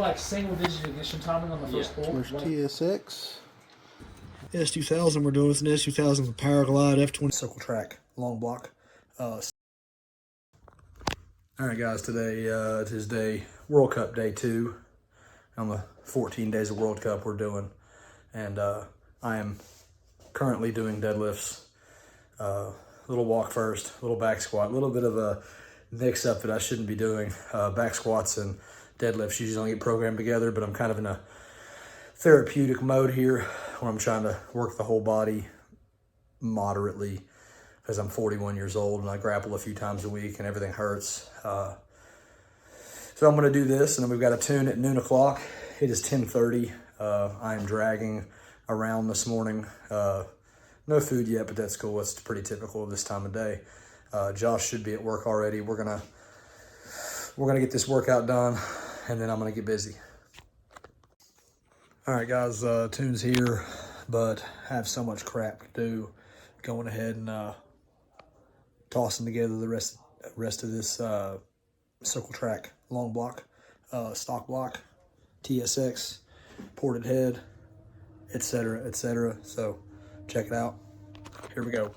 like single digit ignition timing on the first pull. There's TSX. S2000 we're doing with an S2000 with Power Glide F20 circle track long block. All right, guys. Today it is World Cup day 2 on the 14 days of World Cup we're doing, and I am currently doing deadlifts. Little walk first, little back squat, a little bit of a mix up that I shouldn't be doing. Back squats and deadlifts usually don't get programmed together, but I'm kind of in a therapeutic mode here where I'm trying to work the whole body moderately because I'm 41 years old and I grapple a few times a week and everything hurts. So I'm going to do this, and then we've got a tune at noon o'clock. It is 10:30. I am dragging around this morning. No food yet, but that's cool. It's pretty typical of this time of day. Josh should be at work already. We're gonna get this workout done, and then I'm gonna get busy. All right, guys, tune's here, but I have so much crap to do. Going ahead and tossing together the rest of this circle track long block, stock block, TSX, ported head, etc., etc. So check it out. Here we go.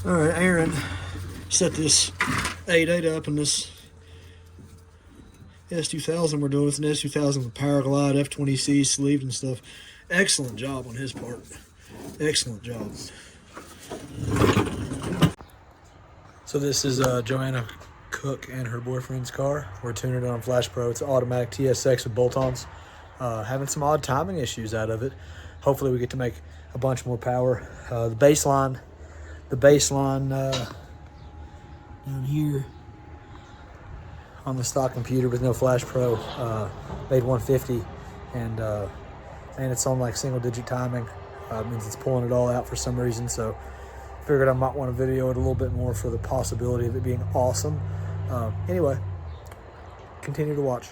All right, Aaron set this 8.8 up in this S2000 we're doing with an S2000 with Power Glide F20C sleeved and stuff. Excellent job on his part. Excellent job. So this is Joanna Cook and her boyfriend's car. We're tuning it on Flash Pro. It's an automatic TSX with bolt-ons. Having some odd timing issues out of it. Hopefully we get to make a bunch more power. The baseline down here on the stock computer with no Flash Pro made 150, and it's on like single digit timing. It means it's pulling it all out for some reason, so figured I might want to video it a little bit more for the possibility of it being awesome. Anyway, continue to watch.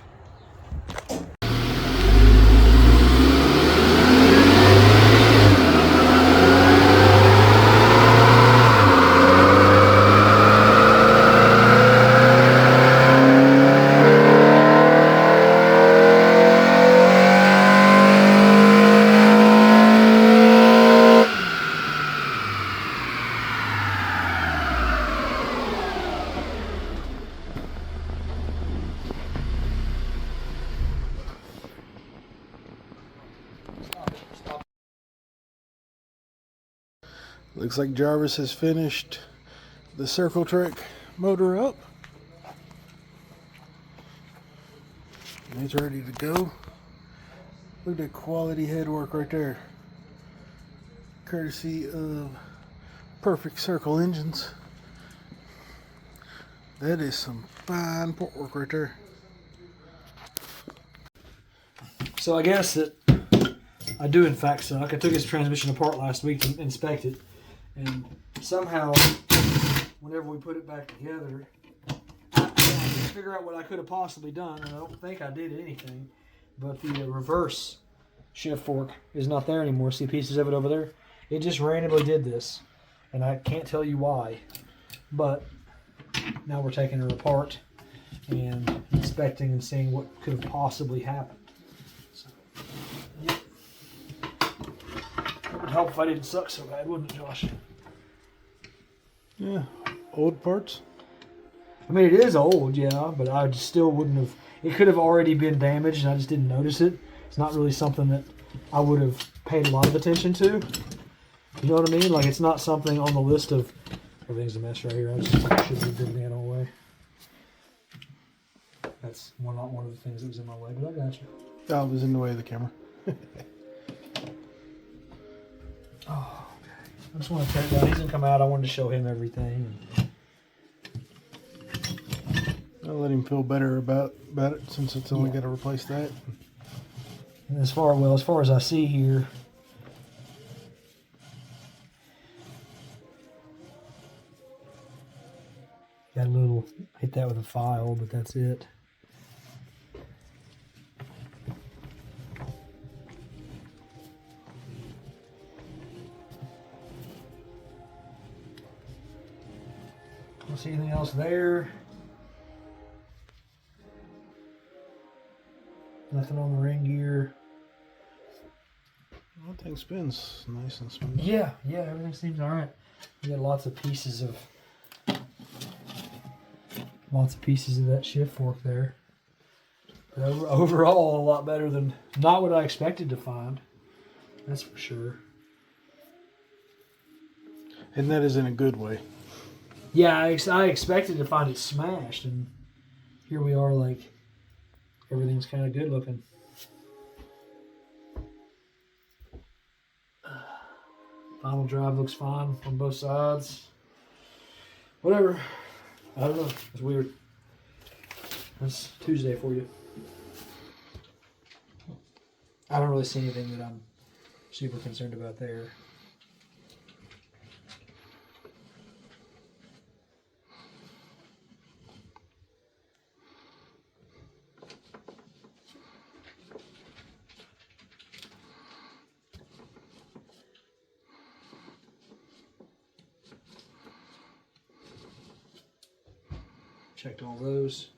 Looks like Jarvis has finished the circle track motor up. And it's ready to go. Look at that quality head work right there. Courtesy of Perfect Circle Engines. That is some fine port work right there. So I guess that I do in fact suck. I took his transmission apart last week to inspect it. And somehow, whenever we put it back together, I can't figure out what I could have possibly done. And I don't think I did anything. But the reverse shift fork is not there anymore. See pieces of it over there? It just randomly did this. And I can't tell you why. But now we're taking her apart and inspecting and seeing what could have possibly happened. So, yep. It would help if I didn't suck so bad, wouldn't it, Josh? Yeah, old parts. I mean, it is old, yeah, but I just still wouldn't have. It could have already been damaged, and I just didn't notice it. It's not really something that I would have paid a lot of attention to. You know what I mean? Like, it's not something on the list of everything's a mess right here. I just should have moved everything out of the way. That's not one of the things that was in my way, but I got you. Oh, it was in the way of the camera. Oh, okay. I just want to check out. He's gonna come out. I wanted to show him everything. I'll let him feel better about it since it's only got to replace that. And as far as I see here, got a little hit that with a file, but that's it. Don't see anything else there. Nothing on the ring gear. Everything spins nice and smooth. Yeah, everything seems all right. You got lots of pieces of that shift fork there. But overall, a lot better than not what I expected to find. That's for sure. And that is in a good way. Yeah, I expected to find it smashed, and here we are. Like, everything's kind of good looking. Final drive looks fine on both sides. Whatever. I don't know. It's weird. That's Tuesday for you. I don't really see anything that I'm super concerned about there. Checked all those.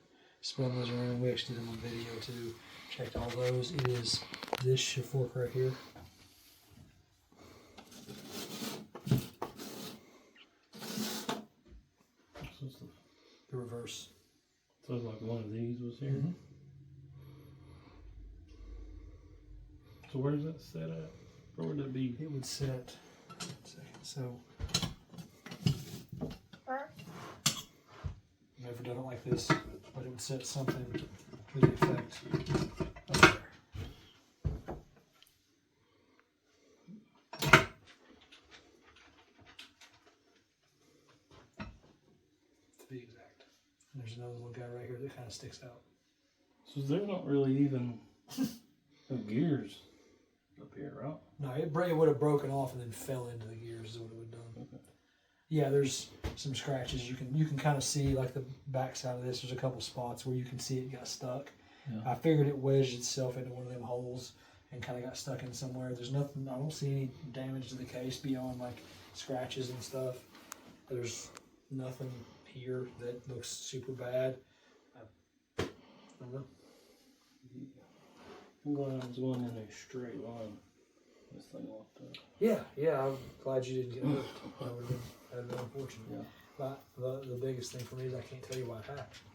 Spun those around. We actually did them on video too. Checked all those. It is this shift fork right here. The reverse. So it's like one of these was here. Mm-hmm. So where's that set at? Where would that be? It would set. So. Never done it like this, but it would set something to the effect up there. To be exact. And there's another little guy right here that kind of sticks out. So they're not really even no gears up here, right? No, it would have broken off and then fell into the gears is what it would have done. Okay. Yeah, there's some scratches. You can kind of see like the back side of this. There's a couple spots where you can see it got stuck. Yeah. I figured it wedged itself into one of them holes and kind of got stuck in somewhere. There's nothing. I don't see any damage to the case beyond like scratches and stuff. There's nothing here that looks super bad. I don't know. I'm glad I was going in a straight line. This thing locked up. Yeah. I'm glad you didn't get hooked. That would have been unfortunate. Yeah. But the biggest thing for me is I can't tell you what happened.